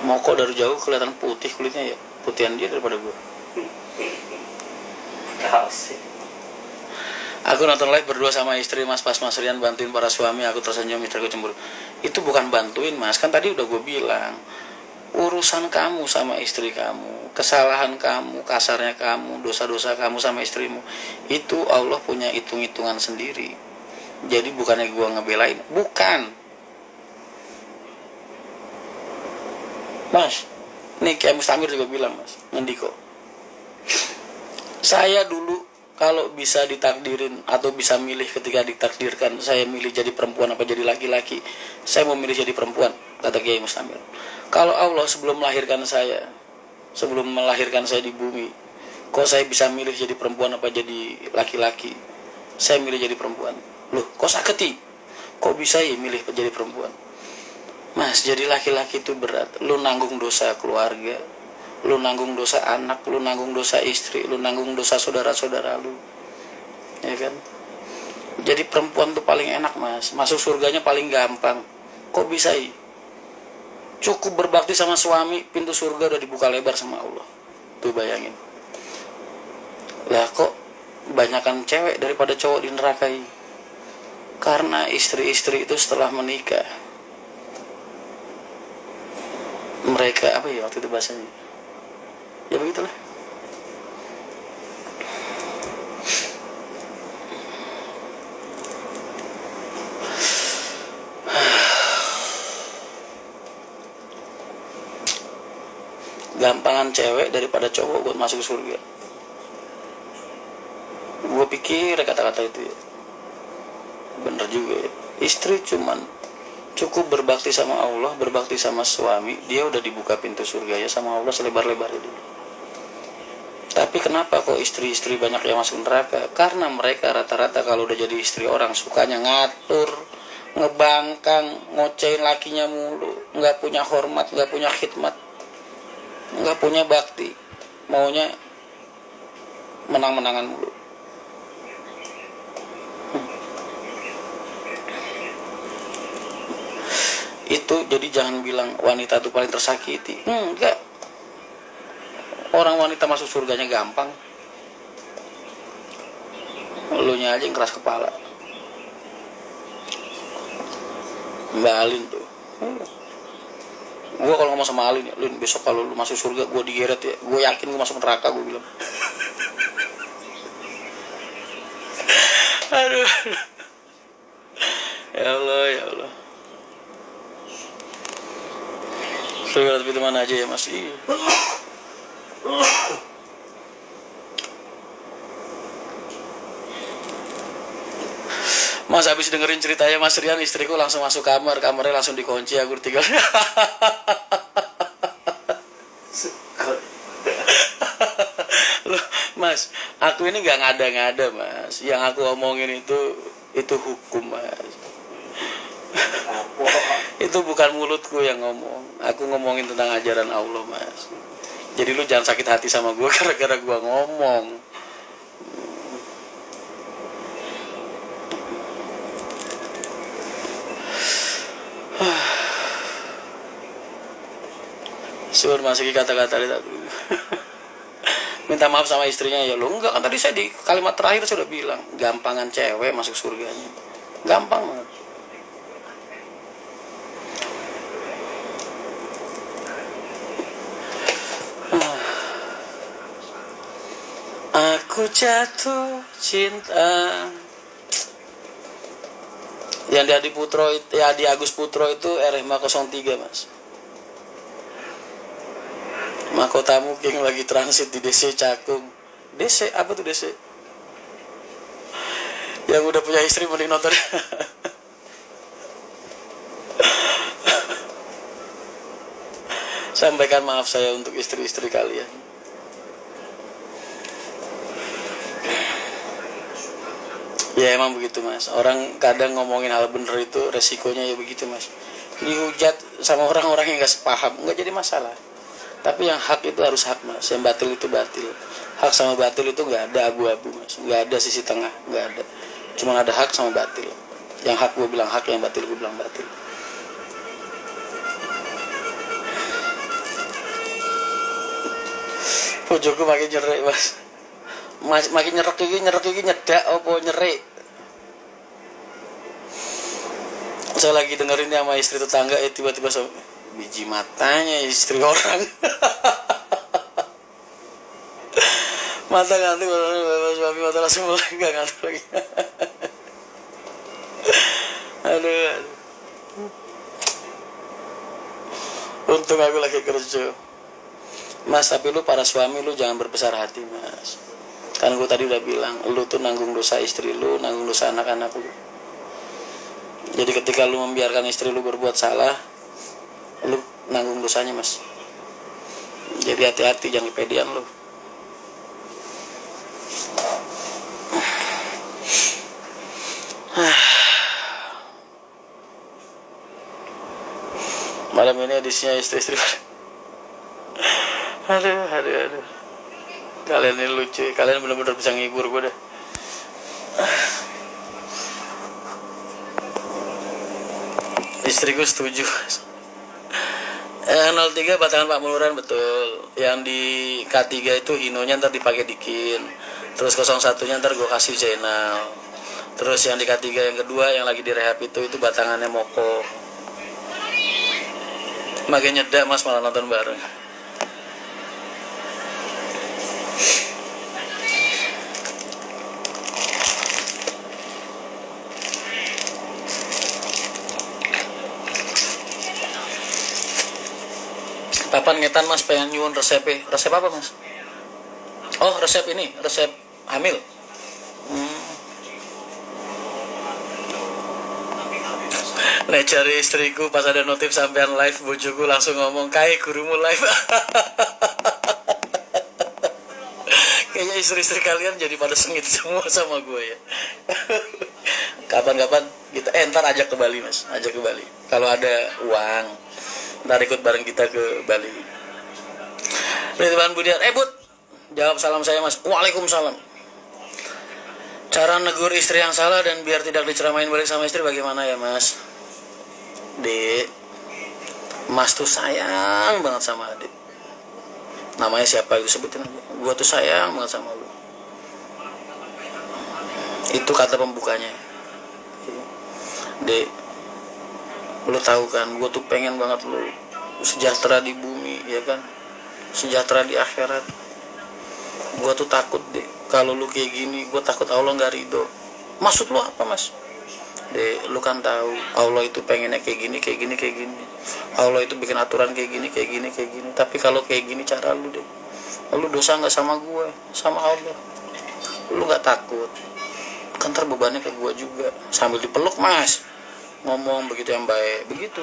Mau kok dari jauh kelihatan putih kulitnya ya, putihan dia daripada gue. Aku nonton live berdua sama istri Mas, pas Mas Rian bantuin para suami, aku tersenyum, istriku cemburu. Itu bukan bantuin Mas, kan tadi udah gue bilang, urusan kamu sama istri kamu, kesalahan kamu, kasarnya kamu, dosa-dosa kamu sama istrimu, itu Allah punya hitung-hitungan sendiri. Jadi bukannya gue ngebelain, bukan Mas. Nih kayak Mustamir juga bilang Mas, Ngendiko, saya dulu kalau bisa ditakdirin atau bisa milih ketika ditakdirkan, saya milih jadi perempuan apa jadi laki-laki, saya mau milih jadi perempuan, kata Kiai Mustamir. Kalau Allah sebelum melahirkan saya di bumi, kok saya bisa milih jadi perempuan apa jadi laki-laki, saya milih jadi perempuan. Loh, kok saketi? Kok bisa ya milih jadi perempuan? Mas, jadi laki-laki itu berat. Lu nanggung dosa keluarga, lu nanggung dosa anak, lu nanggung dosa istri, lu nanggung dosa saudara-saudara lu, ya kan? Jadi perempuan tuh paling enak Mas, masuk surganya paling gampang. Kok bisa ya? Cukup berbakti sama suami, pintu surga udah dibuka lebar sama Allah. Tuh bayangin. Lah kok banyakan cewek daripada cowok di neraka ini? Karena istri-istri itu setelah menikah, mereka apa ya waktu itu bahasanya, ya begitulah. Gampangan cewek daripada cowok buat masuk surga. Gue pikir kata-kata itu ya bener juga ya. Istri cuman cukup berbakti sama Allah, berbakti sama suami, dia udah dibuka pintu surga ya sama Allah selebar-lebarnya dulu. Tapi kenapa kok istri-istri banyak yang masuk neraka? Karena mereka rata-rata kalau udah jadi istri orang sukanya ngatur ngebangkang, ngocehin lakinya mulu, nggak punya hormat, nggak punya khidmat, nggak punya bakti, maunya menang-menangan mulu. Itu jadi jangan bilang wanita itu paling tersakiti. Enggak. Orang wanita masuk surganya gampang. Elunya aja yang keras kepala. Mbak Alin tuh. Gue kalau ngomong sama Alin, Lin besok kalau lu masuk surga gue digeret ya. Gue yakin gue masuk neraka, gue bilang. Aduh. Ya Allah, ya Allah. Surat itu mana aja ya Mas? Iya. Mas habis dengerin ceritanya Mas Rian, istriku langsung masuk kamar, kamarnya langsung dikunci, aku tinggal. Loh, Mas, aku ini nggak ngada-ngada Mas. Yang aku omongin itu hukum Mas. Itu bukan mulutku yang ngomong. Aku ngomongin tentang ajaran Allah Mas. Jadi lu jangan sakit hati sama gue gara-gara gue ngomong. Sur masih kata-kata itu. Minta maaf sama istrinya ya. Lo enggak, kan tadi saya di kalimat terakhir sudah bilang gampangan cewek masuk surganya. Gampang banget. Aku jatuh cinta. Yang di Adi Putro itu, ya di Agus Putro itu R503 Mas. Mahkotamu King lagi transit di DC Cakung. DC apa tuh DC? Yang udah punya istri mending nonton. Sampaikan maaf saya untuk istri-istri kalian. Ya emang begitu Mas. Orang kadang ngomongin hal bener itu resikonya ya begitu Mas. Dihujat sama orang-orang yang gak sepaham, nggak jadi masalah. Tapi yang hak itu harus hak Mas. Yang batil itu batil. Hak sama batil itu nggak ada abu-abu Mas. Nggak ada sisi tengah, nggak ada. Cuma ada hak sama batil. Yang hak gue bilang hak, yang batil gue bilang batil. Pojokku makin nyerik Mas. Makin nyerek iki nyedak apa nyerik. Saya lagi dengerin sama istri tetangga tiba-tiba biji matanya istri orang. Mata ganti suami mata langsung mulai gak ngantuk lagi. aduh. Untung aku lagi kerja Mas, tapi lu para suami lu jangan berbesar hati Mas. Kan gue tadi udah bilang, lu tuh nanggung dosa istri lu, nanggung dosa anak-anak lu. Jadi ketika lu membiarkan istri lu berbuat salah, lu nanggung dosanya Mas. Jadi hati-hati, jangan kepedean lu. Malam ini edisinya istri-istri. Aduh. Kalian ini lucu, kalian benar-benar bisa ngibur gue deh. Istriku setuju. 03 Batangan Pak Muluran betul. Yang di K3 itu Hinonya ntar dipakai Dikin. Terus 01-nya ntar gue kasih Zainal. Terus yang di K3 yang kedua yang lagi direhab itu batangannya Moko. Makin nyedak Mas malah nonton bareng. Papan ngetan Mas pengen nyuwun resepnya. Resep apa Mas? Oh resep ini, resep hamil. Nek cari istriku pas ada notif sampean live, bojoku langsung ngomong kai gurumu live. Kayaknya istri-istri kalian jadi pada sengit semua sama gue ya. Kapan-kapan kita ntar ajak ke Bali mas, ajak ke Bali kalau ada uang, ntar ikut bareng kita ke Bali. Ridwan Budian, Bud, jawab salam saya mas. Waalaikumsalam. Cara negur istri yang salah dan biar tidak diceramain balik sama istri bagaimana ya mas? Dek, mas tuh sayang banget sama adik. Namanya siapa itu sebutin aja. Gua tuh sayang banget sama lu. Itu kata pembukanya. Dek, lu tahu kan, gue tuh pengen banget lu sejahtera di bumi, ya kan, sejahtera di akhirat. Gue tuh takut deh, kalau lu kayak gini, gue takut Allah nggak ridho. Maksud lu apa mas? Dek, lu kan tahu Allah itu pengennya kayak gini, kayak gini, kayak gini. Allah itu bikin aturan kayak gini, kayak gini, kayak gini. Tapi kalau kayak gini cara lu deh, lu dosa nggak sama gue, sama Allah. Lu nggak takut? Kan ntar bebannya ke gue juga. Sambil dipeluk mas, ngomong begitu yang baik, begitu.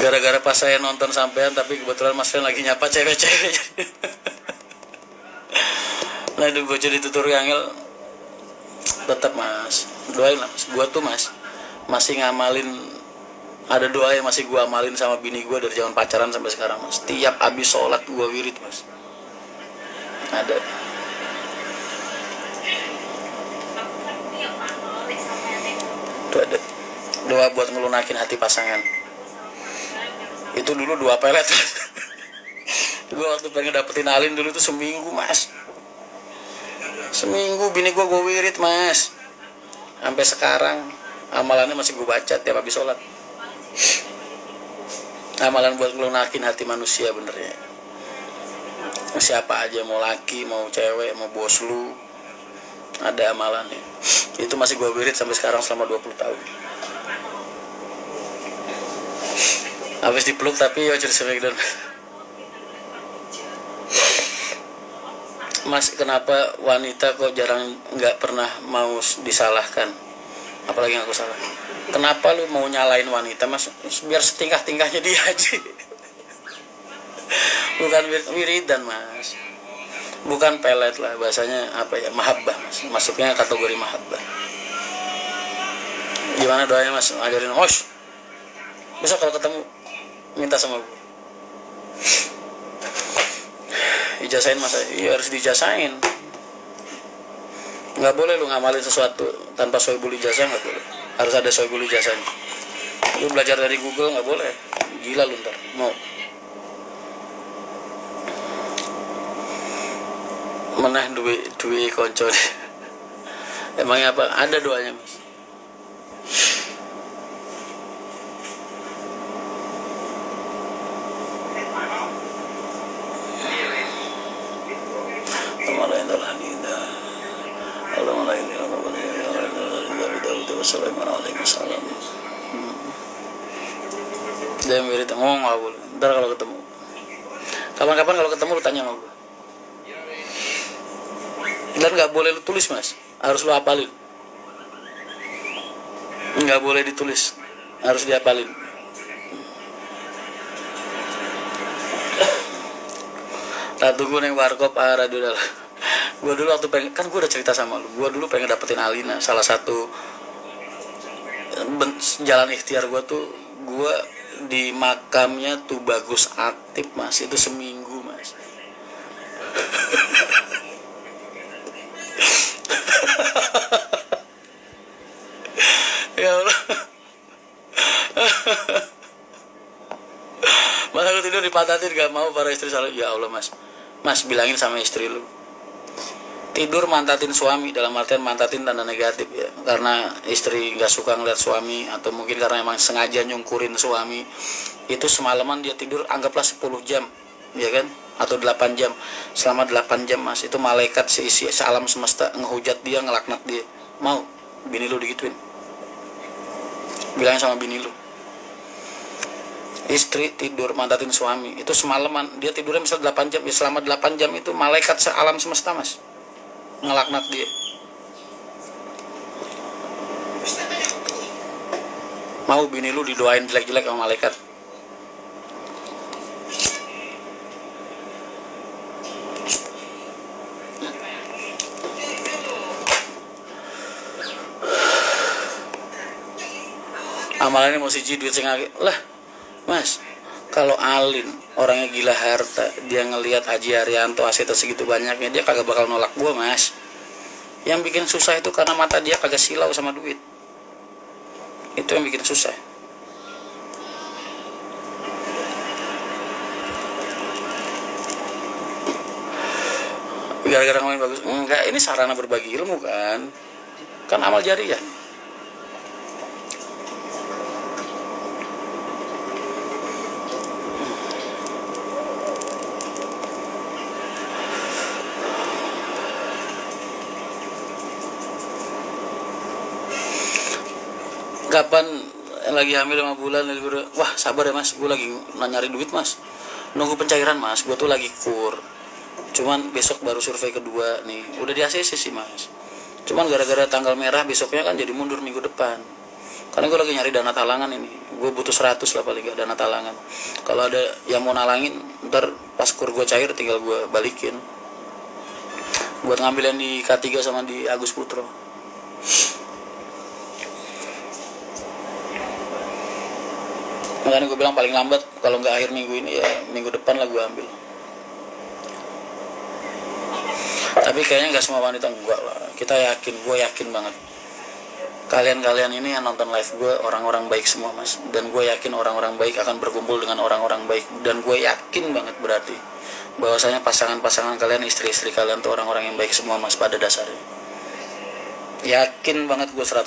Gara-gara pas saya nonton sampean, tapi kebetulan mas Ren lagi nyapa cewek-cewek. Nah itu gue jadi tutur angel. Tetap mas, doain lah mas. Gue tuh mas masih ngamalin, ada doa yang masih gue amalin sama bini gue dari zaman pacaran sampai sekarang mas. Tiap abis sholat gue wirid mas. Ada. Tuh ada doa buat ngelunakin hati pasangan. Itu dulu 2 pelet. Gue waktu pengen dapetin Alin dulu tuh seminggu mas. Seminggu bini gue wirid mas. Sampai sekarang amalannya masih gue baca tiap habis sholat. Amalan buat ngelunakin hati manusia benernya. Siapa aja, mau laki, mau cewek, mau bos lu, ada amalannya. Itu masih gue wirid sampai sekarang selama 20 tahun. Habis dipeluk tapi ya jadi semakedown. Mas, kenapa wanita kok jarang nggak pernah mau disalahkan, apalagi yang aku salah? Kenapa lu mau nyalain wanita mas? Biar setingkah-tingkahnya dia aja. Bukan wiridan mas, bukan pelet lah, bahasanya apa ya, mahabbah mas, masuknya kategori mahabbah. Gimana doanya mas? Ajarin os, besok kalau ketemu minta sama gue ijazahin mas. Iya harus dijazahin, nggak boleh lu ngamalin sesuatu tanpa sohibul ijazah, nggak boleh, harus ada sohibul ijazahnya. Lu belajar dari Google nggak boleh, gila lu ntar mau. Meneh duit konco. Emangnya apa? Ada doanya mas. Dia mirip ngomong nggak boleh. Ntar kalau ketemu, kapan-kapan kalau ketemu lu tanya sama gue. Dan nggak boleh lu tulis mas, harus lu hafalin. Nggak boleh ditulis, harus dihafalin. Nah tunggu neng warkop radio dah. Gue dulu waktu pengen, kan gue udah cerita sama lu, gue dulu pengen dapetin Alina. Salah satu jalan ikhtiar gue tuh, gue di makamnya tuh Bagus Atip mas, itu seminggu mas. Ya Allah. Mas aku tidur dipatatin gak mau, para istri salah. Ya Allah mas, mas bilangin sama istri lu, tidur mantatin suami, dalam artian mantatin tanda negatif ya, karena istri nggak suka ngeliat suami, atau mungkin karena emang sengaja nyungkurin suami. Itu semalaman dia tidur anggaplah 10 jam ya kan, atau 8 jam. Selama 8 jam mas, itu malaikat seisi alam semesta ngehujat dia, ngelaknat dia. Mau bini lu digituin? Bilangin sama bini lu, istri tidur mantatin suami itu semalaman, dia tidurnya misal 8 jam ya, selama 8 jam itu malaikat sealam semesta mas ngelaknat dia. Mau bini lu didoain jelek-jelek sama malaikat? amalannya mau siji duit sing akeh lah mas. Kalau Alin orangnya gila harta, dia ngelihat Haji Arianto asetnya segitu banyaknya, dia kagak bakal nolak gua mas. Yang bikin susah itu karena mata dia kagak silau sama duit, itu yang bikin susah. Gara-gara ngomongin bagus enggak, ini sarana berbagi ilmu kan amal jariah. Kapan lagi hamil 5 bulan, wah sabar ya mas, gue lagi nyari duit mas, nunggu pencairan mas, gue tuh lagi kur, cuman besok baru survei kedua nih, udah di ACC sih mas, cuman gara-gara tanggal merah besoknya kan jadi mundur minggu depan, karena gue lagi nyari dana talangan ini, gue butuh 100 lah paling gak dana talangan, kalau ada yang mau nalangin ntar pas kur gue cair tinggal gue balikin buat ngambil yang di K3 sama di Agus Putro. Makanya gue bilang paling lambat kalau nggak akhir minggu ini ya minggu depan lah gue ambil. Tapi kayaknya nggak semua wanita, enggak lah. Kita yakin, gue yakin banget. Kalian ini yang nonton live gue orang-orang baik semua mas. Dan gue yakin orang-orang baik akan berkumpul dengan orang-orang baik. Dan gue yakin banget berarti bahwasanya pasangan-pasangan kalian, istri-istri kalian tuh orang-orang yang baik semua mas pada dasarnya. Yakin banget gue 100%.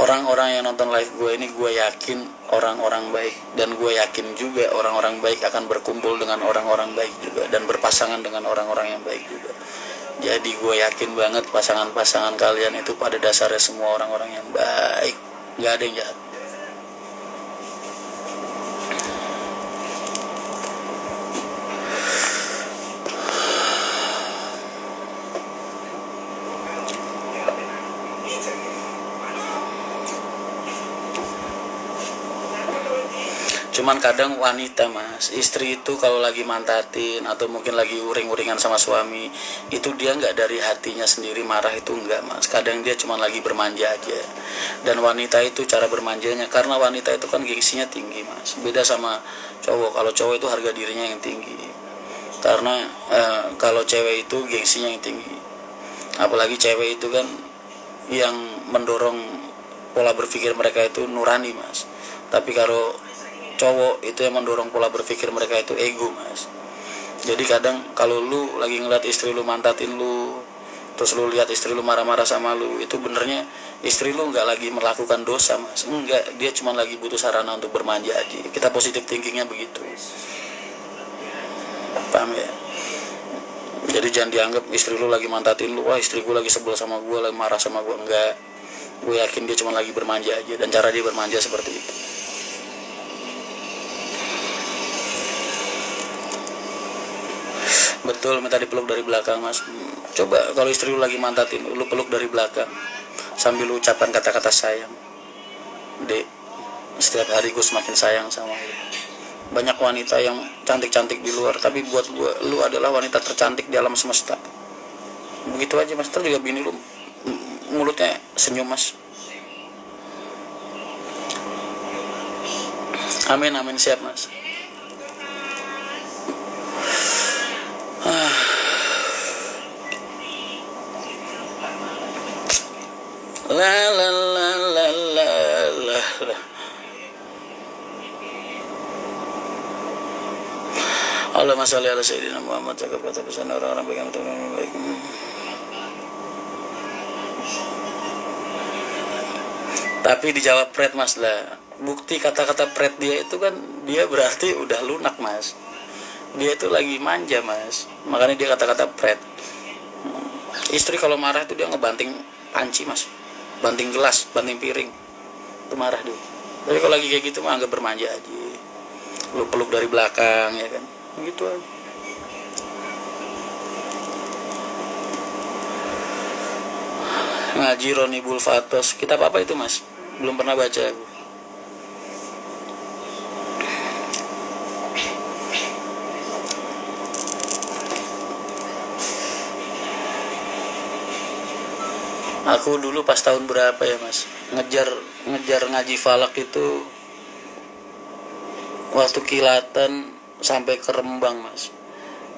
Orang-orang yang nonton live gue ini gue yakin orang-orang baik, dan gue yakin juga orang-orang baik akan berkumpul dengan orang-orang baik juga dan berpasangan dengan orang-orang yang baik juga. Jadi gue yakin banget pasangan-pasangan kalian itu pada dasarnya semua orang-orang yang baik, gak ada yang jahat. Cuman kadang wanita mas, istri itu kalau lagi mantatin atau mungkin lagi uring-uringan sama suami, itu dia nggak dari hatinya sendiri marah, itu enggak mas. Kadang dia cuma lagi bermanja aja. Dan wanita itu cara bermanjanya, karena wanita itu kan gengsinya tinggi mas. Beda sama cowok. Kalau cowok itu harga dirinya yang tinggi. Karena kalau cewek itu gengsinya yang tinggi. Apalagi cewek itu kan yang mendorong pola berpikir mereka itu nurani mas. Tapi kalau cowok itu yang mendorong pola berpikir mereka itu ego mas. Jadi kadang kalau lu lagi ngeliat istri lu mantatin lu, terus lu lihat istri lu marah-marah sama lu, itu benernya istri lu nggak lagi melakukan dosa mas, enggak, dia cuma lagi butuh sarana untuk bermanja aja. Kita positif thinkingnya begitu, paham ya? Jadi jangan dianggap istri lu lagi mantatin lu, wah istri gue lagi sebel sama gue, lagi marah sama gue, enggak. Gue yakin dia cuma lagi bermanja aja, dan cara dia bermanja seperti itu. Betul, minta dipeluk dari belakang mas. Coba kalau istri lu lagi mantatin lu peluk dari belakang sambil lu ucapkan kata-kata sayang. Dek, setiap hari gue semakin sayang sama lu. Banyak wanita yang cantik-cantik di luar, tapi buat gue lu adalah wanita tercantik di alam semesta. Begitu aja mas. Terus juga bini lu mulutnya senyum mas. Amin, amin, siap mas. La la la la la la. Allahumma sholli ala sayyidina Muhammad. Cakap kata pesan orang-orang baik yang baik. Tapi dijawab pret mas lah. Bukti kata-kata pret dia itu kan dia berarti udah lunak mas. Dia itu lagi manja mas, makanya dia kata-kata pret. Istri kalau marah itu dia ngebanting panci mas, banting gelas, banting piring, itu marah dia. Tapi kalau lagi kayak gitu mah anggap bermanja aja, lu peluk dari belakang ya kan, gitu aja. Ngaji Roni Bulfatos, kitab apa itu mas? Belum pernah baca. Aku dulu pas tahun berapa ya mas, ngejar ngejar ngaji falak itu waktu kilatan sampai ke Rembang mas.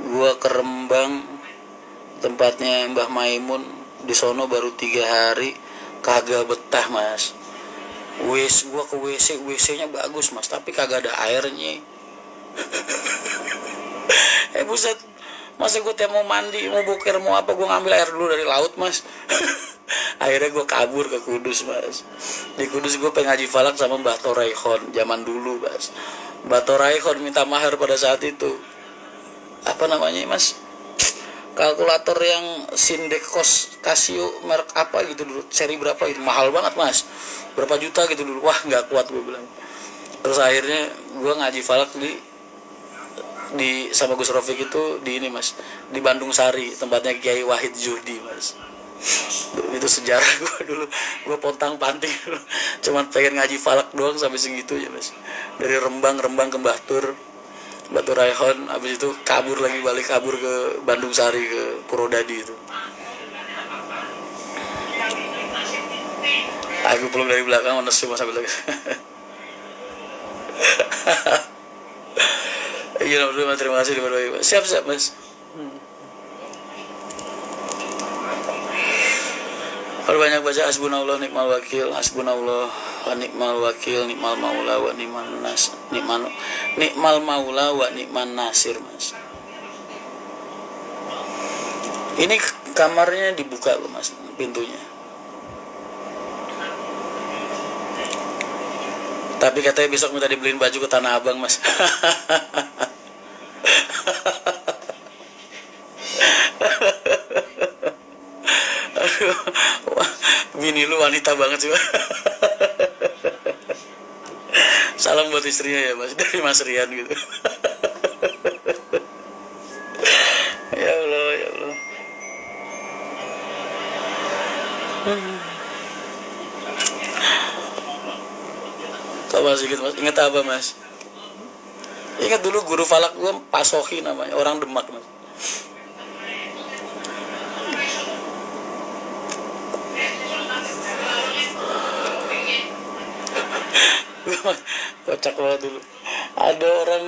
Gua ke Rembang, tempatnya Mbah Maimun, di sono baru 3 hari, kagak betah mas. Gua ke WC nya bagus mas, tapi kagak ada airnya. Buset, masa gue tiap mau mandi, mau boker, mau apa, gue ngambil air dulu dari laut mas. Akhirnya gue kabur ke Kudus mas. Di Kudus gue pengen ngaji falak sama Mbah Toraikon zaman dulu mas. Mbah Toraikon minta mahar pada saat itu, apa namanya mas, kalkulator yang Sindekos Casio merek apa gitu dulu, seri berapa gitu, mahal banget mas, berapa juta gitu dulu. Wah nggak kuat gue bilang. Terus akhirnya gue ngaji falak di sama Gus Rofik itu di ini mas, di Bandung Sari, tempatnya Kiai Wahid Jurdi mas. Itu sejarah gue dulu, gue pontang panting dulu. Cuman pengen ngaji falak doang sampai segitu ya mas. Dari Rembang ke Batu Raihon, habis itu balik kabur ke Bandung Sari, ke Purwodadi itu. Aku peluk dari belakang, nesu mas sambil lagi. Iya mas, terima kasih di siap mas. Perbanyak baca hasbunallah nikmal wakil, hasbunallah wa nikmal wakil, nikmal maula wa nikmal maula wa nikman nasir mas. Ini kamarnya dibuka loh mas, pintunya. Tapi katanya besok minta dibeliin baju ke Tanah Abang mas. Aduh, bini lu wanita banget sih. Salam buat istrinya ya mas, dari Mas Rian gitu. Ya Allah, ya Allah. Kok masih gitu mas? Ingat apa mas? Ingat dulu guru falak gue Pak Sohi namanya, orang Demak mas. Kocak banget dulu. Ada orang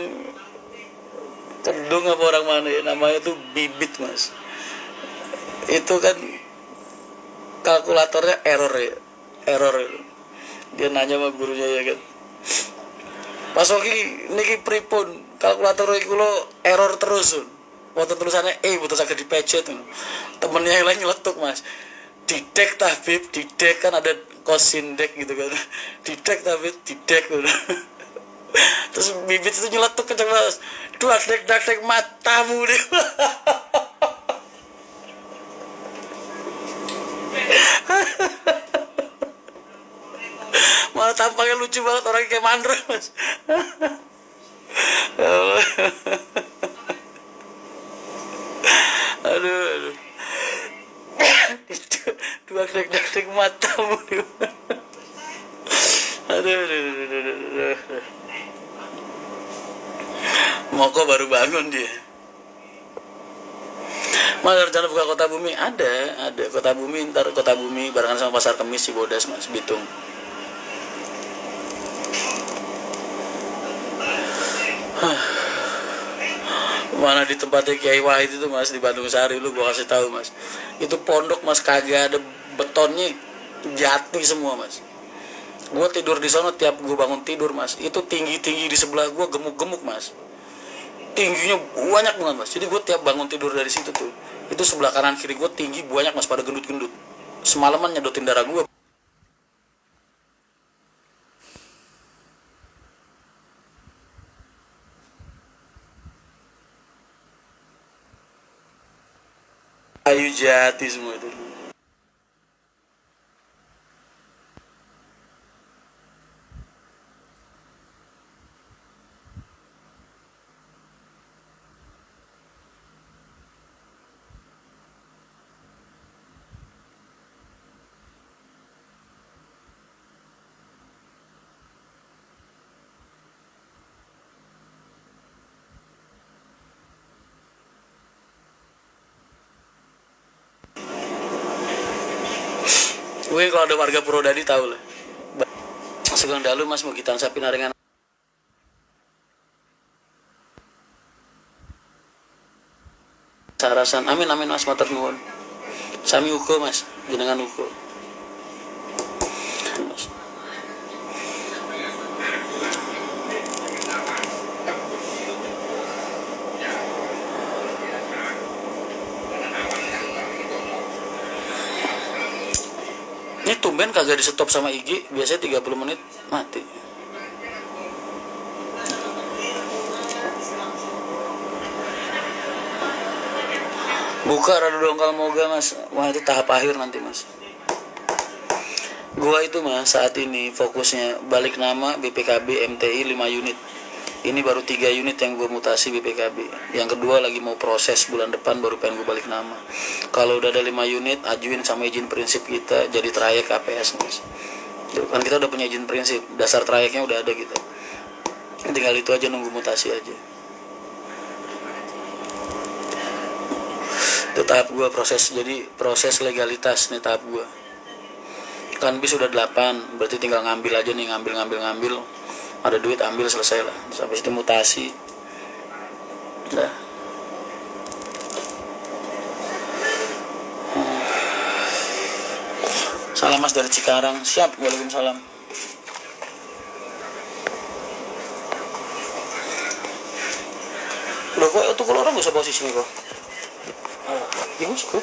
Kedung apa orang mana ya, namanya tuh Bibit mas. Itu kan kalkulatornya error ya, error. Dia nanya sama gurunya ya kan, Pak Soki niki pripun kalkulator iku lo error terus. Waktu tulisannya betul sakit dipecet. Temennya yang lain nyeletuk mas, didek tabib, didek kan ada kosindek gitu kan, didek tabib, didek. Terus Bibit itu nyeletuk kenceng mas, dek matamu deh. Malah tampaknya lucu banget, orangnya kayak mandra mas. Aduh. Dek matamu. Aduh. Moko baru bangun dia. Mas rencana buka Kota Bumi ada Kota Bumi, ntar Kota Bumi barengan sama Pasar Kemis Cibodas mas, Bitung. Mana di tempatnya Kiai Wahid itu mas, di Bandung Sari, lu gua kasih tahu mas, itu pondok mas, kagak ada betonnya, jati semua mas. Gua tidur di sana, tiap gua bangun tidur mas, itu tinggi di sebelah gua gemuk mas, tingginya banyak banget mas. Jadi gua tiap bangun tidur dari situ tuh, itu sebelah kanan kiri gua tinggi banyak mas, pada gendut. Semalaman nyedotin darah gua. Kayu jati semua itu. Gue kalau ada warga Purwodadi tahu lah. Sugeng dalu mas mugi tansah pinaringan sarasan. Amin amin mas matur nuwun. Sami uga mas, jenengan uga. Ini tumben kagak di stop sama IG, biasanya 30 menit mati. Buka rada dongkal moga mas. Wah itu tahap akhir nanti mas. Gua itu mas saat ini fokusnya balik nama BPKB MTI 5 unit. Ini baru 3 unit yang gue mutasi BPKB. Yang kedua lagi mau proses bulan depan baru pengen gue balik nama. Kalau udah ada 5 unit ajuin sama izin prinsip kita jadi trayek KPS mas. Kan kita udah punya izin prinsip, dasar trayeknya udah ada gitu. Tinggal itu aja, nunggu mutasi aja. Itu tahap gue proses, jadi proses legalitas nih tahap gue. Kan bis udah 8, berarti tinggal ngambil aja nih, ngambil. Ada duit ambil selesai lah. Sampai itu mutasi. Nah. Salam mas dari Cikarang. Siap, waalaikumsalam. Loh kok itu kalau orang gak usah posisi nih kok. Ibu suku.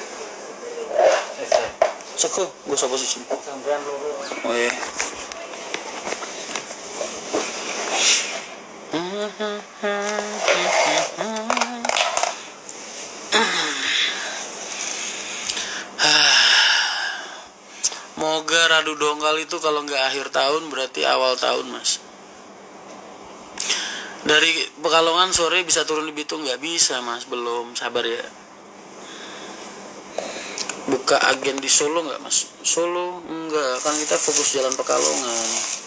Suku, gak usah posisi. Oh iya. Moga radu dongkal itu kalau nggak akhir tahun berarti awal tahun mas. Dari Pekalongan sore bisa turun di Bitung nggak bisa mas, belum, sabar ya. Buka agen di Solo nggak mas? Solo enggak, kan kita fokus jalan Pekalongan.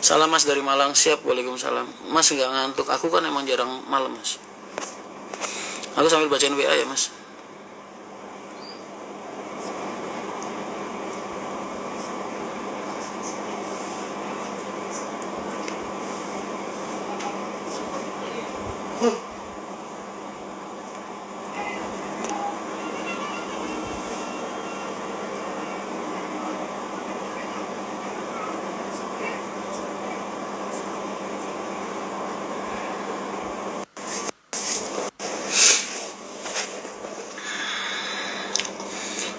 Salam mas dari Malang. Siap, waalaikumsalam. Mas nggak ngantuk, aku kan emang jarang malam mas. Aku sambil bacain WA ya mas.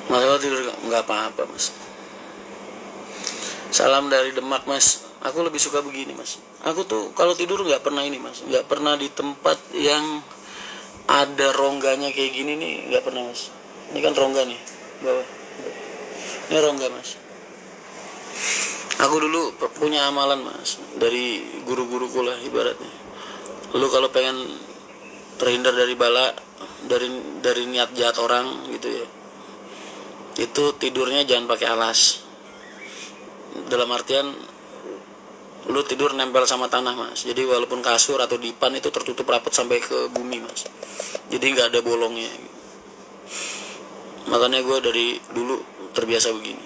Masalah tidur nggak apa-apa mas. Salam dari Demak mas. Aku lebih suka begini mas. Aku tuh kalau tidur nggak pernah ini mas, nggak pernah di tempat yang ada rongganya kayak gini nih, nggak pernah mas. Ini kan rongga nih bawah. Ini rongga mas. Aku dulu punya amalan mas dari guru-guruku lah ibaratnya. Lu kalau pengen terhindar dari bala, dari niat jahat orang gitu ya, itu tidurnya jangan pakai alas. Dalam artian lu tidur nempel sama tanah mas, jadi walaupun kasur atau dipan itu tertutup rapat sampai ke bumi mas, jadi nggak ada bolongnya. Makanya gue dari dulu terbiasa begini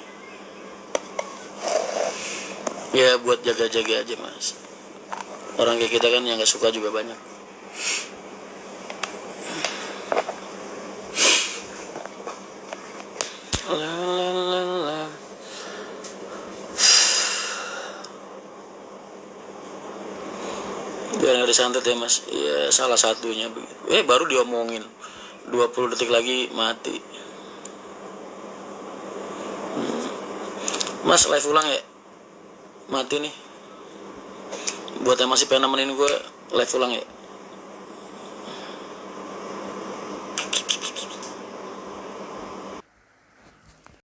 ya, buat jaga-jaga aja mas. Orang kayak kita kan yang nggak suka juga banyak. Biar nggak disantet ya mas. Ya salah satunya begitu. Baru diomongin 20 detik lagi mati. Mas live ulang ya. Mati nih. Buat yang masih pengen nemenin gue live ulang ya.